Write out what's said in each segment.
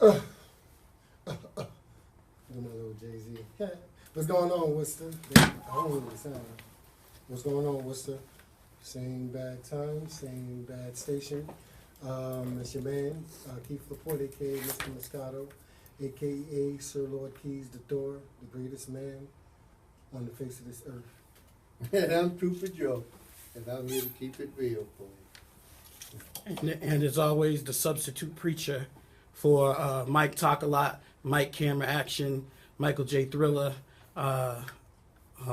You know, little Jay-Z. What's going on, Worcester? Oh, sound. What's going on, Worcester? Same bad time, same bad station. It's your man, Keith Laporte, a.k.a. Mr. Moscato, a.k.a. Sir Lord Keys the Thor, the greatest man on the face of this earth. And I'm Trooper Joe, and I'm here to keep it real for you. And as always, the substitute preacher for Mike Talk a Lot, Mike Camera Action, Michael J. Thriller. Oh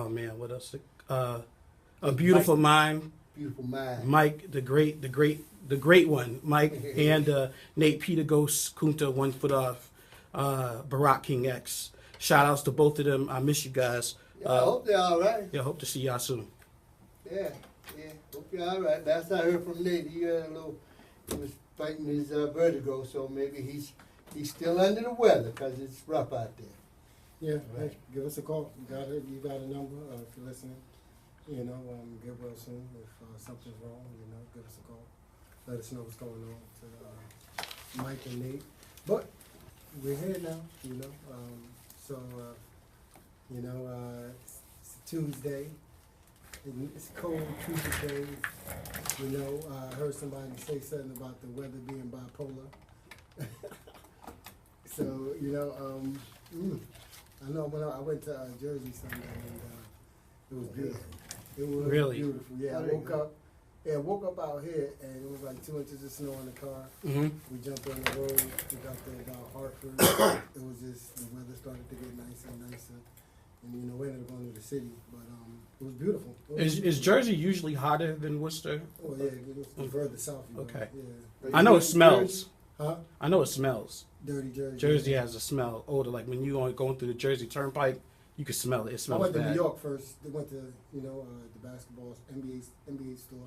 man, what else? A Beautiful Mind. Beautiful mind. Mike, the great one, Mike, and Nate Peter Ghost Kunta, 1 foot off, Barack King X. Shout outs to both of them. I miss you guys. Yeah, I hope they're all right. Yeah, hope to see y'all soon. Yeah, hope you're all right. Last I heard from Nate, he was fighting his vertigo, so maybe he's still under the weather because it's rough out there. Yeah, Right. hey, give us a call. You got a number if you're listening. You know, get well soon. If something's wrong, you know, give us a call. Let us know what's going on to Mike and Nate. But we're here now, you know. It's Tuesday. It's cold Tuesday. You know, I heard somebody say something about the weather being bipolar. So, you know, I know when I went to Jersey Sunday and it was beautiful. It was Really? beautiful. Yeah, I woke up out here and it was like 2 inches of snow in the car. Mm-hmm. We jumped on the road. We got there about Hartford. It was just, the weather started to get nicer and nicer. And, you know, we ended up going to the city. But it was beautiful. Is Jersey usually hotter than Worcester? Oh, yeah. It was further south. You know. Okay. Yeah. I know it smells. Huh? I know it smells. Dirty Jersey. Jersey has a smell odor. Like when you are going through the Jersey Turnpike, you can smell it. It I smells went to bad. New York first. They went to, you know, the basketball NBA store.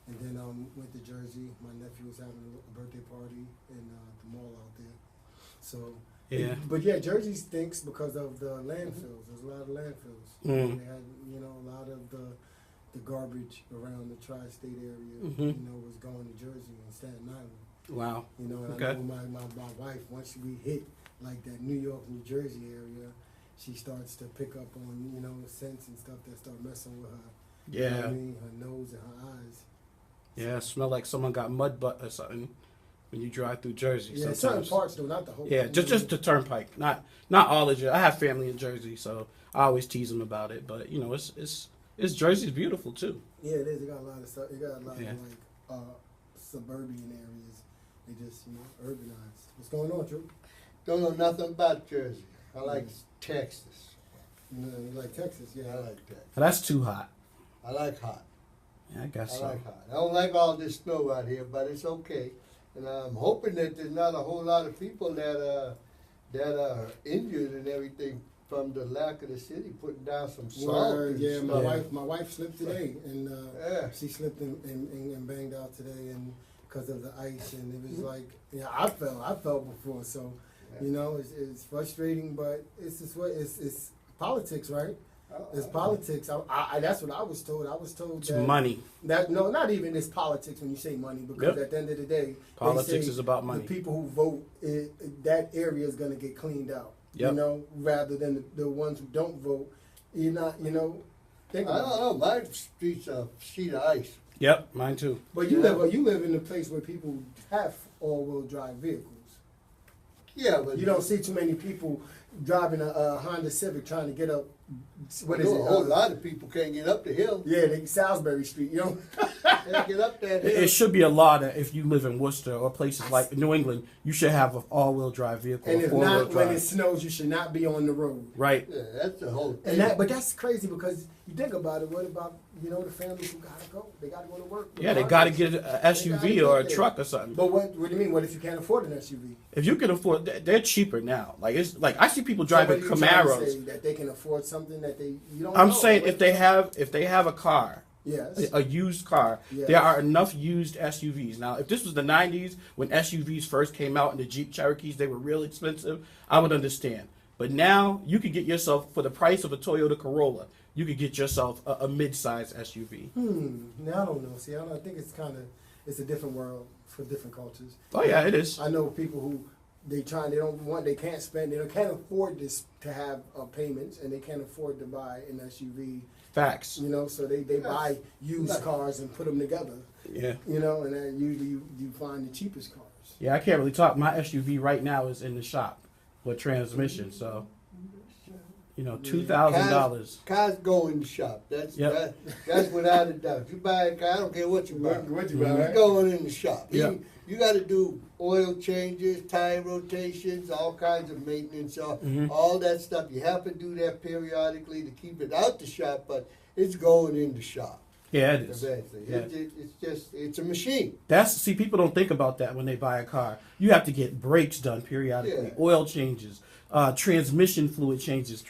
And then went to Jersey. My nephew was having a birthday party in the mall out there. So, Yeah. But yeah, Jersey stinks because of the landfills. There's a lot of landfills. Mm. They had, you know, a lot of the garbage around the tri-state area, Mm-hmm. you know, was going to Jersey and Staten Island. Wow. You know, and Okay. I know my wife, once we hit like that New York, New Jersey area, she starts to pick up on, you know, scents and stuff that start messing with her. You know what Yeah. I mean? Her nose and her eyes. Yeah, it smell like someone got mud butt or something when you drive through Jersey. Yeah, certain sometimes. parts though, not the whole. Yeah, just the turnpike, not all of Jersey. I have family in Jersey, so I always tease them about it. But you know, it's Jersey's beautiful too. Yeah, it is. They got a lot of stuff. They got a lot Yeah. of like suburban areas. They just, you know, urbanized. What's going on, Drew? Don't know nothing about Jersey. I like Texas. You know, you like Texas? Yeah, I like Texas. That's too hot. I like hot. Yeah, I guess I so. like hot. I don't like all this snow out here, but it's okay. And I'm hoping that there's not a whole lot of people that are injured and everything from the lack of the city putting down some salt. Word, and yeah. stuff. My wife slipped today, and Yeah. she slipped and banged out today, and because of the ice, and it was like, yeah, I fell before, so you know, it's frustrating, but it's just what it's politics, right? It's politics. I that's what I was told. I was told It's that money. that no, not even it's politics when you say money, because Yep. at the end of the day, Politics they say is about money. The people who vote, that area is going to get cleaned out. Yep. You know, rather than the ones who don't vote. You're not, you know. Think I about don't know. My streets are sheet of ice. Yep, mine too. But you live in a place where people have all-wheel drive vehicles. Yeah, but You don't see too many people driving a Honda Civic trying to get up. What I is know it? a whole lot of people can't get up the hill. Yeah, Salisbury Street. You know. Can't get up that hill. It should be a law that if you live in Worcester or places like New England, you should have an all-wheel drive vehicle. And or if four-wheel not, when drive. it snows, you should not be on the road. Right. Yeah, that's the whole thing. But that's crazy because you think about it. What about, you know, the families who gotta go? They gotta go to work. Yeah, they got to get an SUV or a get there. truck or something. But what do you mean? What if you can't afford an SUV? If you can afford, they're cheaper now. Like it's like I see people So what driving are you trying to Camaros. say, that they can afford something that you don't. I'm know. saying if they have a car, Yes. a used car, Yes. there are enough used SUVs. Now, if this was the 90s when SUVs first came out and the Jeep Cherokees, they were real expensive, I would understand. But now you could get yourself, for the price of a Toyota Corolla, you could get yourself a mid-size SUV. Now I don't know. See, I think it's a different world for different cultures. Oh yeah, it is. I know people who they can't spend, they can't afford this to have payments, and they can't afford to buy an SUV. Facts. You know, so they buy used cars and put them together. Yeah. You know, and then usually you find the cheapest cars. Yeah, I can't really talk. My SUV right now is in the shop with transmission, so you know, $2,000. Cars go in the shop. That's without a doubt. You buy a car, I don't care what you buy. What you buy, It's right? going in the shop. Yeah. You got to do oil changes, tire rotations, all kinds of maintenance, all that stuff. You have to do that periodically to keep it out the shop, but it's going in the shop. Yeah, it is. Eventually. Yeah. It's a machine. See, people don't think about that when they buy a car. You have to get brakes done periodically, Yeah. oil changes, transmission fluid changes.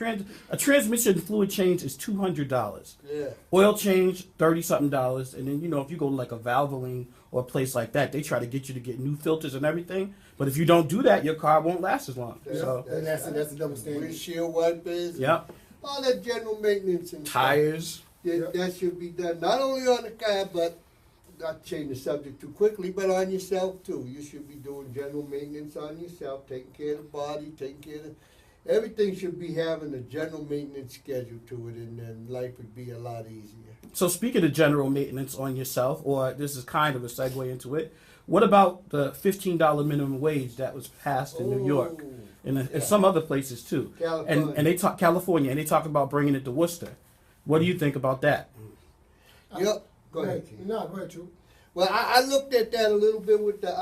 A transmission fluid change is $200. Yeah. Oil change, $30-something, and then if you go to like a Valvoline or a place like that, they try to get you to get new filters and everything. But if you don't do that, your car won't last as long. Yeah. So, And that's a double standard. Windshield wipers. yeah, All that general maintenance and stuff. tires. That should be done not only on the car, but not change the subject too quickly, but on yourself too. You should be doing general maintenance on yourself, taking care of the body, taking care of everything. Should be having a general maintenance schedule to it, and then life would be a lot easier. So speaking of general maintenance on yourself, or this is kind of a segue into it, what about the $15 minimum wage that was passed in New York and some other places too? California. And they talk California, and they talk about bringing it to Worcester. What do you think about that? Yep. Go ahead. Keith. No, go ahead, True. Well, I looked at that a little bit with the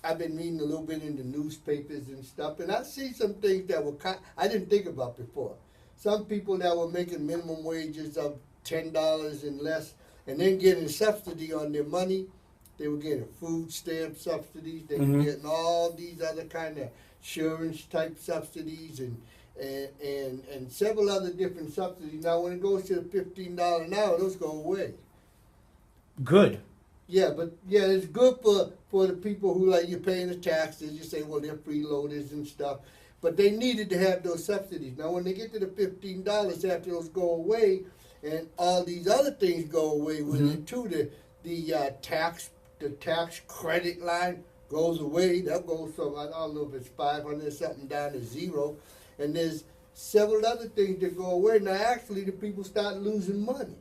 I've been reading a little bit in the newspapers and stuff, and I see some things that were I didn't think about before. Some people that were making minimum wages of $10 and less, and then getting subsidy on their money. They were getting food stamp subsidies. They were getting all these other kind of insurance type subsidies and several other different subsidies. Now, when it goes to the $15 an hour, those go away. Good. Yeah, but it's good for the people who you're paying the taxes. You say, well, they're freeloaders and stuff, but they needed to have those subsidies. Now, when they get to the $15 after those go away, and all these other things go away with it too, the tax credit line goes away. That goes from I don't know if it's 500 something down to zero, and there's several other things that go away. Now, actually, the people start losing money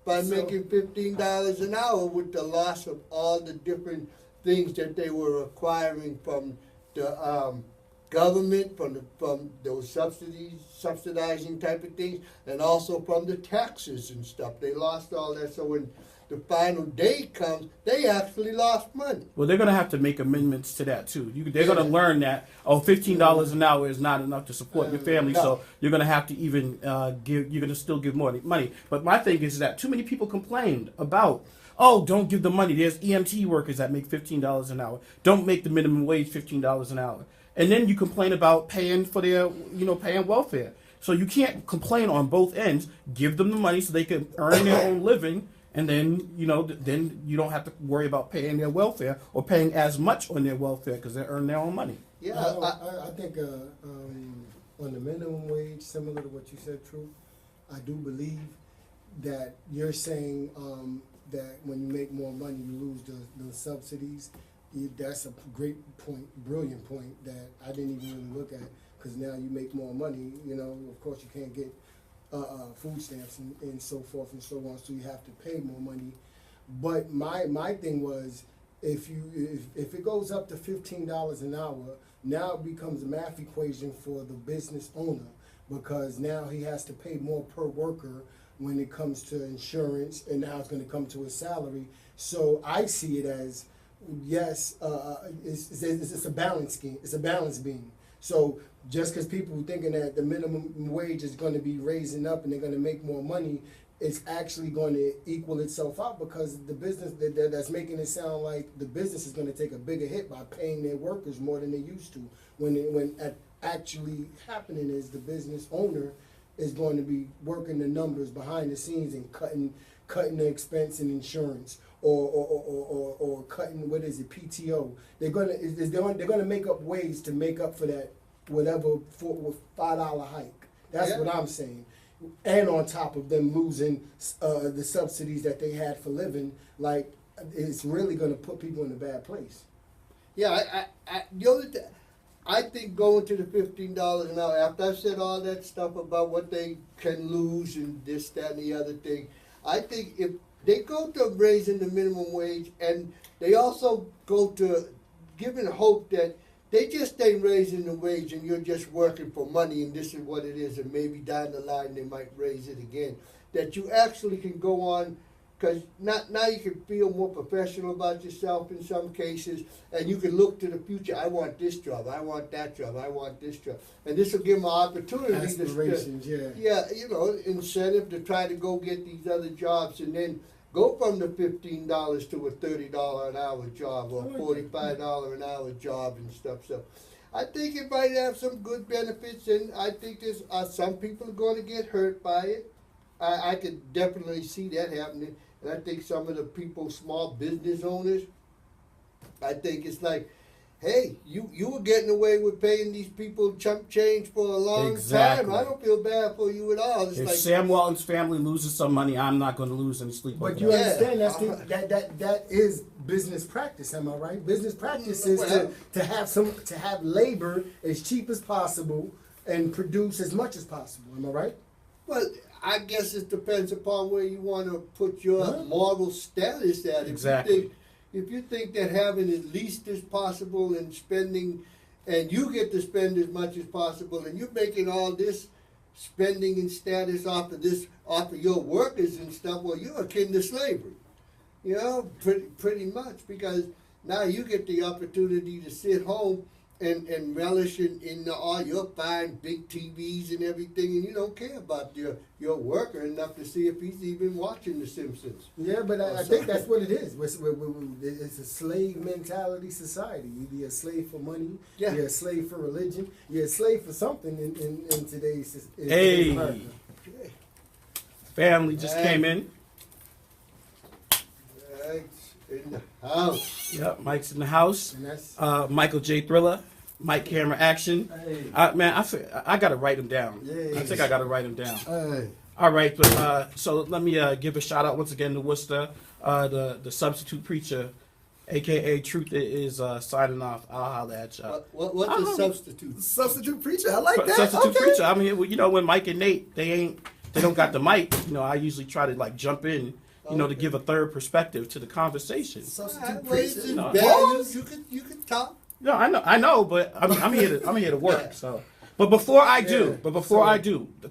by making $15 an hour with the loss of all the different things that they were acquiring from the government, from those subsidizing type of things, and also from the taxes and stuff. They lost all that. So when the final day comes, they actually lost money. Well, they're going to have to make amendments to that too. They're going to learn that $15 an hour is not enough to support your family, so you're going to have to even you're going to still give more money. But my thing is that too many people complained about, don't give the money. There's EMT workers that make $15 an hour. Don't make the minimum wage $15 an hour. And then you complain about paying for their, paying welfare. So you can't complain on both ends. Give them the money so they can earn their own living. And then, then you don't have to worry about paying their welfare or paying as much on their welfare because they earn their own money. Yeah, I think on the minimum wage, similar to what you said, True, I do believe that you're saying that when you make more money, you lose the subsidies. That's a great point, brilliant point that I didn't even really look at, because now you make more money, of course you can't get food stamps and so forth and so on, so you have to pay more money. But my thing was, if it goes up to $15 an hour, now it becomes a math equation for the business owner, because now he has to pay more per worker when it comes to insurance, and now it's going to come to his salary. So I see it as, yes, it's a balance scheme. It's a balance beam. So just because people thinking that the minimum wage is going to be raising up and they're going to make more money, it's actually going to equal itself out, because the business that's making it sound like the business is going to take a bigger hit by paying their workers more than they used to. When actually happening is the business owner is going to be working the numbers behind the scenes and cutting the expense and insurance, or cutting, what is it, PTO. They're gonna make up ways to make up for that whatever $5 hike. That's what I'm saying. And on top of them losing the subsidies that they had for living, it's really gonna put people in a bad place. Yeah, the only I think going to the $15 an hour, after I've said all that stuff about what they can lose and this, that, and the other thing, I think if they go to raising the minimum wage and they also go to giving hope that they just ain't raising the wage and you're just working for money and this is what it is, and maybe down the line they might raise it again, that you actually can go on, because now you can feel more professional about yourself in some cases, and you can look to the future. I want this job, I want that job, I want this job. And this will give them an opportunity Aspirations, yeah, you know, incentive to try to go get these other jobs and then go from the $15 to a $30 an hour job or $45 an hour job and stuff. So I think it might have some good benefits, and I think there's some people are going to get hurt by it. I could definitely see that happening. And I think some of the people, small business owners, I think it's like, hey, you were getting away with paying these people chump change for a long time. I don't feel bad for you at all. It's if like, Sam Walton's family loses some money, I'm not going to lose any sleep. But over you that. understand that is business practice, am I right? Business practice is to have labor as cheap as possible and produce as much as possible. Am I right? well, I guess it depends upon where you want to put your moral status at. Exactly. If you think that having as least as possible and spending, and you get to spend as much as possible, and you're making all this spending and status off of your workers and stuff, well, you're akin to slavery. You know, pretty much, because now you get the opportunity to sit home and relish in all your fine big TVs and everything, and you don't care about your worker enough to see if he's even watching The Simpsons. Yeah, but I think that's what it is. It's a slave mentality society. You're either a slave for money, Yeah. you're a slave for religion, you're a slave for something in today's America. Family just came in. Right in the house. Yep, Mike's in the house. And that's Michael J. Thriller, Mike Camera Action. hey, I got to write him down. Yeah. I think I got to write him down. hey. All right, but so let me give a shout out once again to Worcester, the substitute preacher, aka Truth is signing off. I'll holler at y'all. What's a substitute? Substitute preacher, I like that. Substitute Okay. preacher. I mean, you know, when Mike and Nate they don't got the mic. You know, I usually try to like jump in. You know, to give a third perspective to the conversation. Substitute Well, it's preacher. just No. bad. You can talk. No, I know, but I'm here to work. So, but before I do,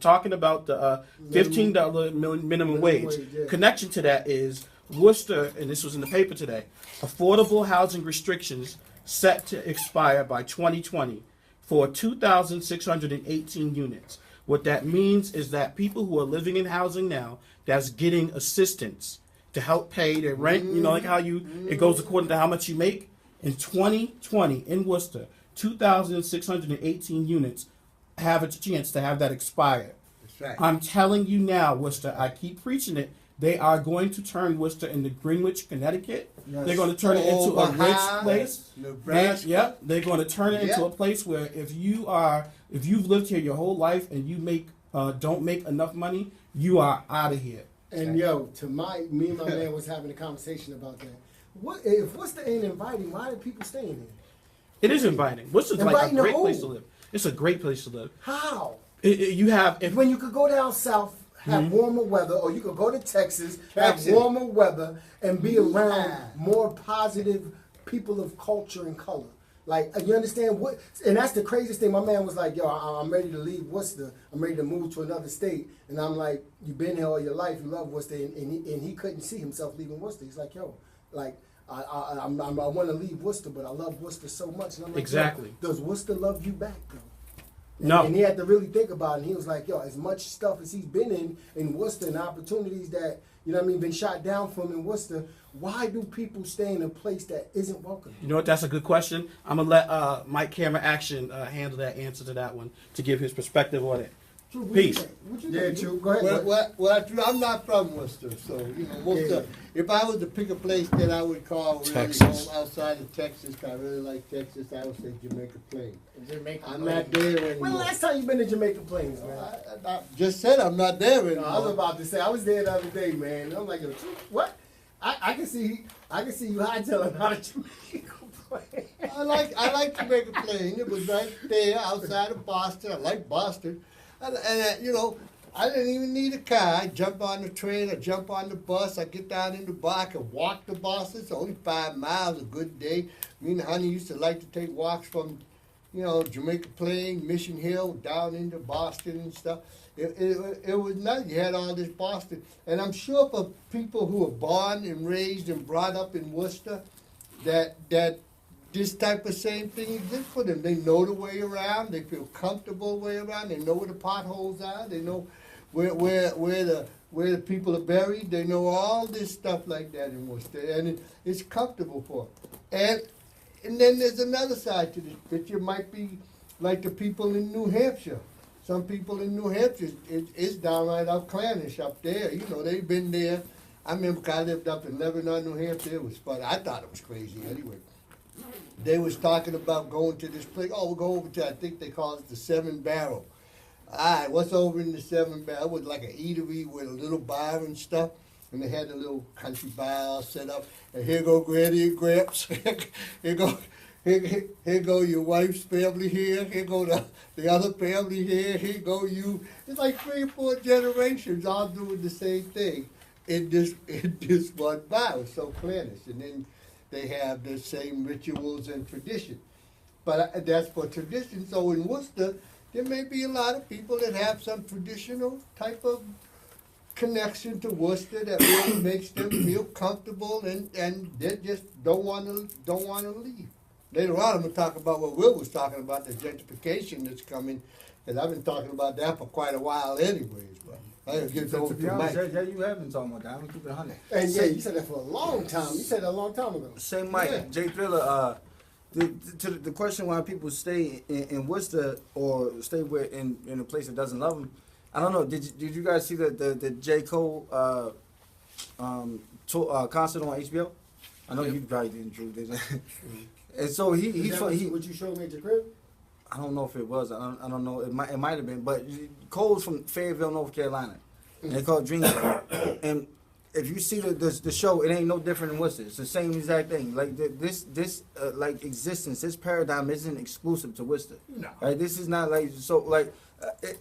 talking about the $15 minimum wage. Yeah. Connection to that is Worcester, and this was in the paper today. Affordable housing restrictions set to expire by 2020 for 2,618 units. What that means is that people who are living in housing now that's getting assistance to help pay their rent, you know, like how it goes according to how much you make. In 2020 in Worcester, 2,618 units have a chance to have that expire. That's right. I'm telling you now, Worcester, I keep preaching it. They are going to turn Worcester into Greenwich, Connecticut. Yes. They're going to turn it into a rich place. Nebraska. Yep, they're going to turn it into a place where if you've lived here your whole life and you don't make enough money, you are out of here. And yo, me and my man was having a conversation about that. What if Worcester ain't inviting? Why are people staying there? It is inviting. Worcester's like Inviting a great to who? place to live. It's a great place to live. How? You have When you could go down south, have warmer weather, or you could go to Texas, have warmer weather, and be around more positive people of culture and color. Like, you understand what? And that's the craziest thing. My man was like, yo, I'm ready to leave Worcester. I'm ready to move to another state. And I'm like, you've been here all your life. You love Worcester. And he couldn't see himself leaving Worcester. He's like, yo, like, I want to leave Worcester, but I love Worcester so much. And I'm like, Exactly. yo, does Worcester love you back, though? No. And he had to really think about it. And he was like, yo, as much stuff as he's been in Worcester and opportunities that, you know what I mean, been shot down from in Worcester, why do people stay in a place that isn't welcome? You know what? That's a good question. I'm going to let Mike Camera Action handle that answer to that one to give his perspective on it. True, Peace. True. Go ahead. Well, I'm not from Worcester, so you know, Worcester. If I was to pick a place that I would call really Texas. home outside of Texas, I really like Texas. I would say Jamaica Plain. Jamaica I'm not there anymore. When the last time you been to Jamaica Plains, man? I just said I'm not there anymore. I was about to say I was there the other day, man. And I'm like, yo, what? I can see you hightailing out of Jamaica I like Jamaica Plain. It was right there outside of Boston. I like Boston. You know, I didn't even need a car. I jump on the train, I jump on the bus, I get down in the bar, I can walk to Boston. It's only 5 miles, a good day. Me and Honey used to like to take walks from, you know, Jamaica Plain, Mission Hill, down into Boston and stuff. It was nice. You had all this Boston. And I'm sure for people who are born and raised and brought up in Worcester, that this type of same thing exists for them. They know the way around. They feel comfortable way around. They know where the potholes are. They know where the people are buried. They know all this stuff like that in Worcester, and it's comfortable for them. And then there's another side to this picture. Might be like the people in New Hampshire. Some people in New Hampshire, it's downright outlandish up there. You know, they've been there. I remember I lived up in Lebanon, New Hampshire. It was fun. I thought it was crazy anyway. They was talking about going to this place. Oh, we'll go over to, I think they call it the 7 Barrel. All right, what's over in the 7 Barrel? It was like an eatery with a little bar and stuff. And they had a little country bar all set up. And here go Granny and Gramps. Here go your wife's family here. Here go the other family here. Here go you. It's like 3 or 4 generations all doing the same thing in this one bar. It was so clannish. And then they have the same rituals and tradition. But that's for tradition. So in Worcester, there may be a lot of people that have some traditional type of connection to Worcester that really makes them feel comfortable, and they just don't want to leave. Later on, I'm going to talk about what Will was talking about, the gentrification that's coming, and I've been talking about that for quite a while anyways. But I gotta get over to Mike. Yeah, you have been talking about that. I'm gonna keep it 100. And yeah, you said that for a long time. You said that a long time ago. Say, Mike, Yeah. Jay Thriller, to the question why people stay in Worcester or stay in a place that doesn't love them, I don't know. Did you guys see the J. Cole concert on HBO? I know you probably didn't, Drew. Did you? And so he what you showed me at your crib? I don't know if it was. I don't know. It might have been. But Cole's from Fayetteville, North Carolina. And they call it Dream. And if you see the show, it ain't no different than Worcester. It's the same exact thing. Like this like existence, this paradigm isn't exclusive to Worcester. No. Right. This is not like so like,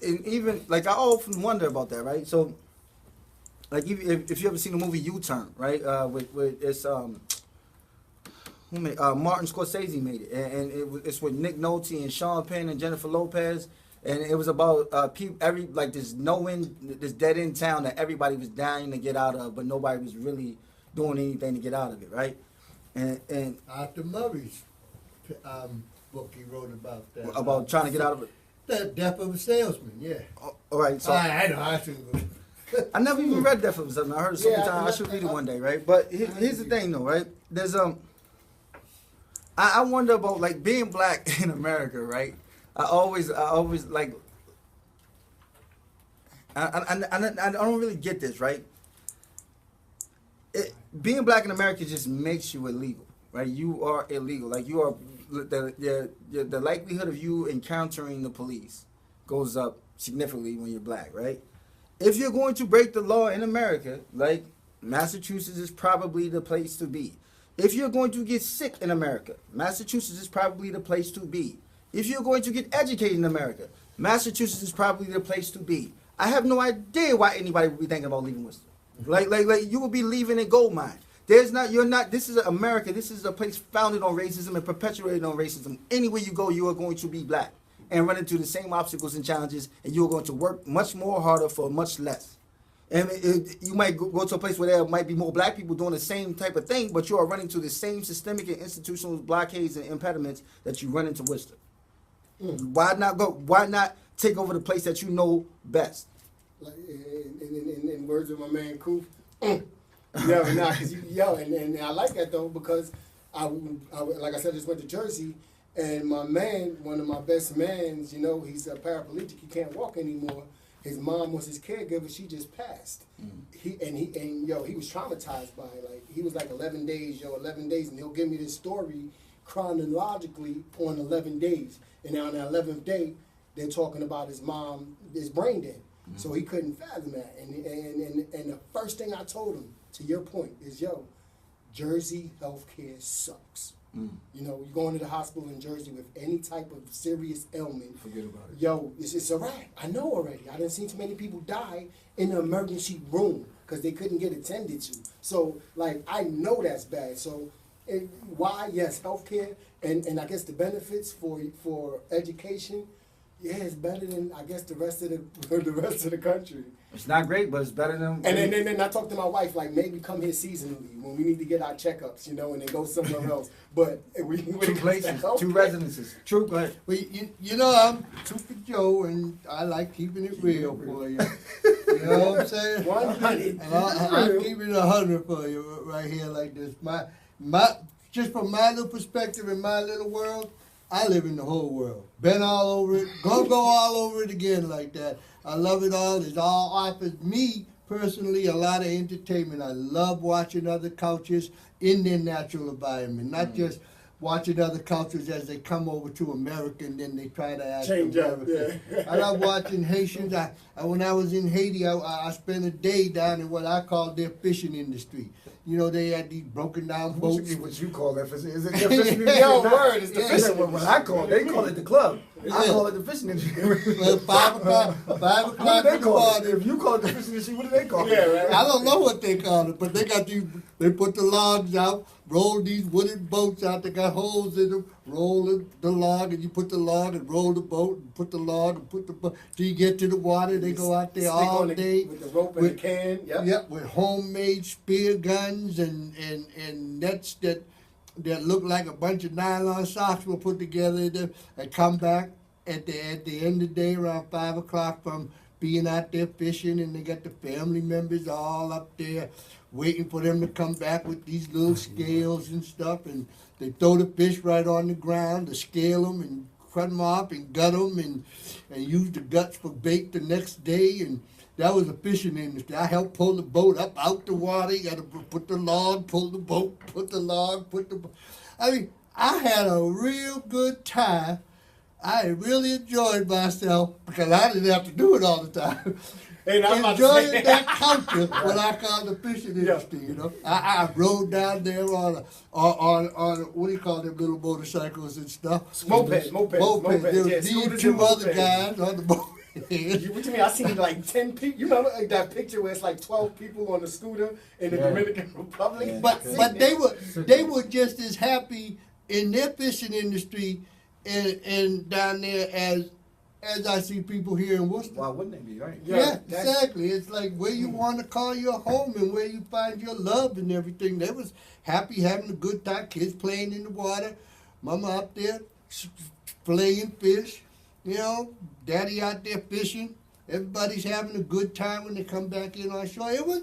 and even like I often wonder about that. Right. So, like if you ever seen the movie U-Turn, right? With it's who made Martin Scorsese made it, and it's with Nick Nolte and Sean Penn and Jennifer Lopez, and it was about people this dead end town that everybody was dying to get out of, but nobody was really doing anything to get out of it, right? And Arthur Murray's book he wrote about that. about trying to get out of it. The Death of a Salesman, yeah. All right, so I know, I shouldn't go. I never even read Death of a Salesman. I heard it so many Yeah, times. I should read it one day, right? But here's the thing, though, right? There's I wonder about like being black in America, right? I always like I don't really get this, right? Being black in America just makes you illegal, right? You are illegal. Like you are the likelihood of you encountering the police goes up significantly when you're black, right? If you're going to break the law in America, like Massachusetts is probably the place to be. If you're going to get sick in America, Massachusetts is probably the place to be. If you're going to get educated in America, Massachusetts is probably the place to be. I have no idea why anybody would be thinking about leaving Worcester. Like you would be leaving a gold mine. This is America. This is a place founded on racism and perpetuated on racism. Anywhere you go, you are going to be black and run into the same obstacles and challenges, and you are going to work much more harder for much less. And you might go to a place where there might be more black people doing the same type of thing, but you are running into the same systemic and institutional blockades and impediments that you run into Worcester. Why not go? Why not take over the place that you know best? Like in words of my man Coop. And I like that though because I like I said, I just went to Jersey, and my man, one of my best mans, he's a paraplegic, he can't walk anymore. His mom was his caregiver. She just passed. He was traumatized by it. Like he was like 11 days, 11 days, and he'll give me this story chronologically on 11 days. And now on the 11th day, they're talking about his mom, his brain dead. So he couldn't fathom that. And the first thing I told him, to your point, is Jersey healthcare sucks. You know, you go into the hospital in Jersey with any type of serious ailment. Forget about it. Yo, it's a wrap. I know already. I done seen too many people die in the emergency room because they couldn't get attended to. So, like, I know that's bad. So, why? Yes, healthcare and I guess the benefits for education. Yeah, it's better than I guess the rest of the country. It's not great, but it's better than. And then I talked to my wife, like, maybe come here seasonally when we need to get our checkups, you know, and then go somewhere else. But we two places, two residences. True, go ahead. Well, you know, I'm Super Joe, and I like keeping it real for you. You know what I'm saying? 100. And I'm keeping it 100 for you right here like this. My, just from my little perspective in my little world, I live in the whole world. Been all over it. Gonna go all over it again like that. I love it all. It all offers me personally a lot of entertainment. I love watching other cultures in their natural environment, not just watching other cultures as they come over to America and then they try to act Change up, American. yeah. I love watching Haitians. When I was in Haiti, I spent a day down in what I call their fishing industry. You know, they had these broken down boats. What you call that? Is it the fishing industry? Yo, word, it's the Yeah, fishing what I call it, they call it the club. I call it the fishing industry. Well, 5 o'clock What do they in the call it? morning. If you call it the fishing industry, what do they call it? Yeah, right. I don't know what they call it, but they got these. They put the logs out, roll these wooden boats out. They got holes in them. Roll the log, and you put the log and roll the boat, and put the log and put the boat. Till you get to the water, they go out there Stick all on day with the rope and the can. Yep. Yep, with homemade spear guns and nets that look like a bunch of nylon socks were put together and come back at the end of the day around 5 o'clock from being out there fishing, and they got the family members all up there waiting for them to come back with these little scales and stuff, and they throw the fish right on the ground to scale them and cut them off and gut them and use the guts for bait the next day. And that was the fishing industry. I helped pull the boat up out the water. You got to put the log, pull the boat, put the log, put the boat. I mean, I had a real good time. I really enjoyed myself because I didn't have to do it all the time. Hey, I'm about to say Enjoying that culture, what I call the fishing industry, you know. I rode down there on what do you call them little motorcycles and stuff? Mopeds. There Yeah, was me and scooters 2 and other mopeds. guys on the boat. What you mean? I seen like 10 people. You remember like, that picture where it's like 12 people on the scooter in the Dominican Republic? Yeah. But they were just as happy in their fishing industry and down there as I see people here in Worcester. Why wouldn't they be, right? Yeah, that's- exactly. It's like where you want to call your home and where you find your love and everything. They was happy having a good time. Kids playing in the water, mama up there playing fish. You know, daddy out there fishing. Everybody's having a good time when they come back in on shore. It was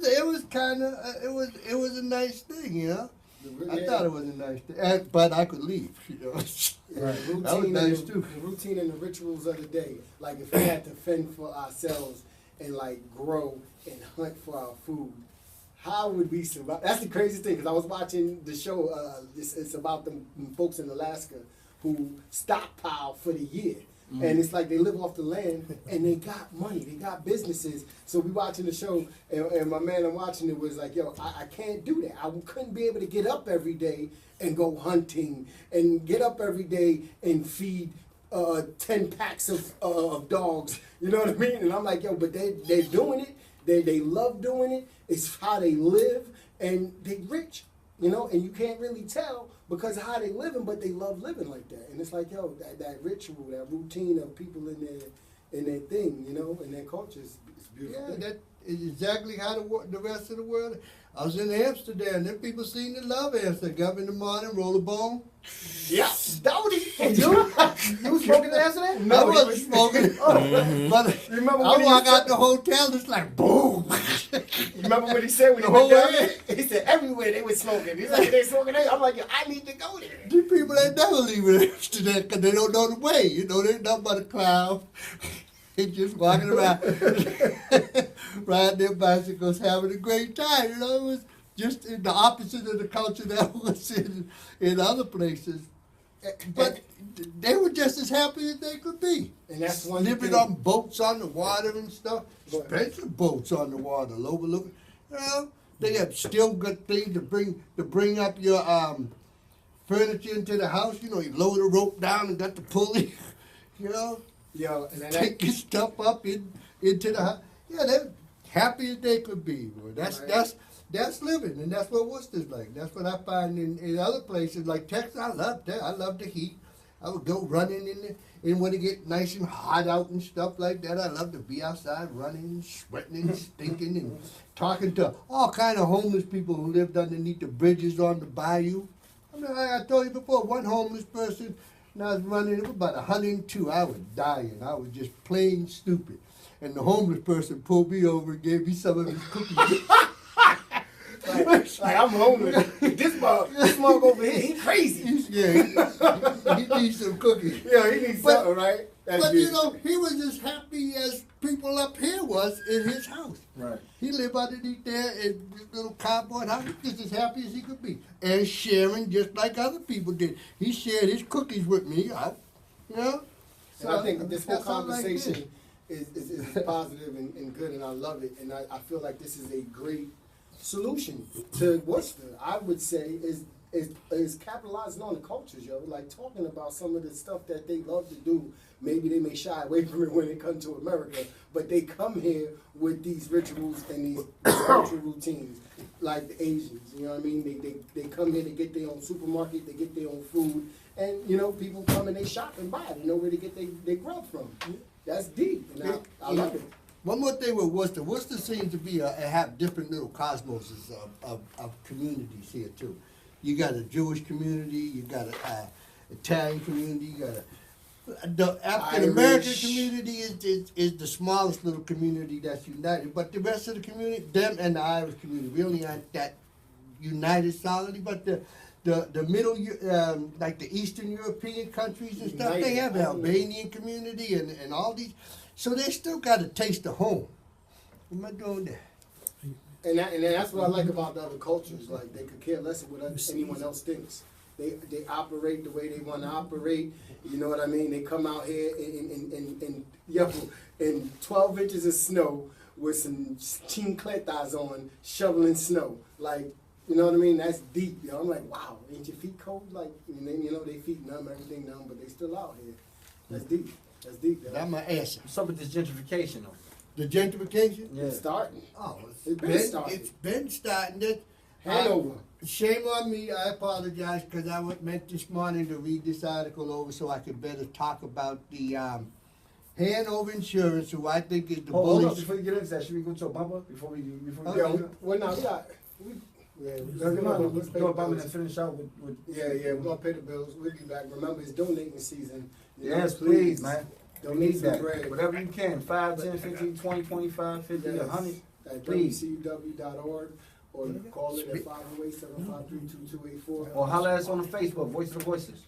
a nice thing, you know. I thought it was a nice thing, but I could leave. You know. Right. That was nice too. The routine and the rituals of the day. Like if we had to fend for ourselves and like grow and hunt for our food, how would we survive? That's the crazy thing because I was watching the show. It's about them folks in Alaska who stockpile for the year. And it's like they live off the land and they got money, they got businesses. So we watching the show and my man I'm watching it was like, yo, I can't do that. I couldn't be able to get up every day and go hunting and get up every day and feed 10 packs of dogs. You know what I mean? And I'm like, yo, but they're doing it. They love doing it. It's how they live and they rich. You know, and you can't really tell because of how they living, but they love living like that. And it's like, yo, that ritual, that routine of people in their thing, you know, in their culture is beautiful. Yeah, that is exactly how the rest of the world. I was in Amsterdam. Them people seem to love Amsterdam. Get up in the morning, roll a bone. Yeah, that would You was smoking the Amsterdam? I wasn't smoking. But Remember I when he walk said- out the hotel, it's like boom. Remember what he said when he The went whole down way? there? He said everywhere they was smoking. He's like, they smoking there. I'm like, yo, I need to go there. These people ain't never leaving Amsterdam because they don't know the way. You know, they're nothing but a clown. They just walking around, riding their bicycles, having a great time. You know, it was just in the opposite of the culture that was in other places. But they were just as happy as they could be. And that's one Living thing. on boats on the water and stuff. Go ahead. Expensive boats on the water, overlooking. You know, they have still good things to bring up your furniture into the house. You know, you lower the rope down and got the pulley. You know, Yo, and then take your stuff up into the house. Yeah, they're happy as they could be. Boy. That's living, and that's what Worcester's like. That's what I find in other places like Texas. I love that. I love the heat. I would go running in there, and when it get nice and hot out and stuff like that, I love to be outside running, sweating, and stinking, and talking to all kind of homeless people who lived underneath the bridges on the bayou. I mean, I told you before, one homeless person, and I was running, it was about 102. I was dying. I was just plain stupid. And the homeless person pulled me over and gave me some of his cookies. like I'm homeless. This mug over here, he crazy. He needs some cookies. Yeah, he needs something, right? That's But big. you know, he was as happy as people up here was in his house. Right. He lived underneath there in this little cardboard house, just as happy as he could be, and sharing just like other people did. He shared his cookies with me, you know. And I think this whole that's all like this. conversation is positive and good, and I love it. And I feel like this is a great solution to Worcester. I would say is capitalizing on the cultures, yo. Like talking about some of the stuff that they love to do. Maybe they may shy away from it when they come to America, but they come here with these rituals and these cultural routines, like the Asians. You know what I mean? They come here, they get their own supermarket, they get their own food, and you know people come and they shop and buy. They know where to get their grub from. That's deep, and I love it. One more thing with Worcester. Worcester seems to be have different little cosmoses of communities here too. You got a Jewish community, you got a Italian community, you got the African American Irish. community is the smallest little community that's united. But the rest of the community, them and the Irish community, really aren't that united solidly. But the middle, like the Eastern European countries and stuff, they have an Albanian community and all these. So they still got a taste of home. What am I doing there? And that's what I like about the other cultures. Like they could care less of what anyone else thinks. They operate the way they want to operate. You know what I mean? They come out here in 12 inches of snow with some chincletas on, shoveling snow. Like, you know what I mean? That's deep. You know, I'm like, wow, ain't your feet cold? Like, and then, you know, they feet numb, everything numb, but they still out here. That's deep. That's deep. That's my answer. What's up with this gentrification though? The gentrification? Yeah. It's starting. Oh, It's been starting. It's been starting. Hanover. Shame on me. I apologize because I meant this morning to read this article over so I could better talk about the Hanover Insurance, who I think is the Hold on, bullies. before you get into that, should we go to a bumper before we Yeah, well, now we got. Let's pay go the a bumper bills. and finish out with Yeah, we're gonna pay the bills. We'll be back. Remember, it's donating season. You know, Yes, please, man. We Donate need some that. bread. Whatever you can. 5, 10, 15, 20, 25, 50, Yes. 100. At Please. WCW.org or call it at 508-753-2284. Or holler at us on the Facebook, Voice of the Voiceless.